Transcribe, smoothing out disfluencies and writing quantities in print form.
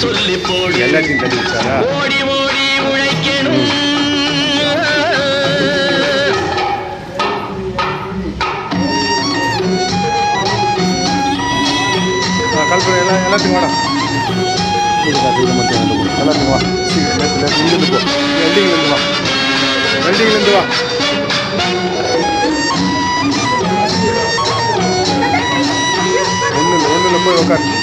சொல்லி போடு. எல்லாத்தையும் தள்ளி விட்டாரா? ஓடி ஓடி உழைக்கணும். கல்பனை எல்லாத்தையும் வாடா. எல்லாத்தையும் வா. இங்கிருந்து போ. வெல்டிங்லேருந்து வா. வெல்டிங்லேருந்து வா. ஒன்றும் போய் உட்காரு.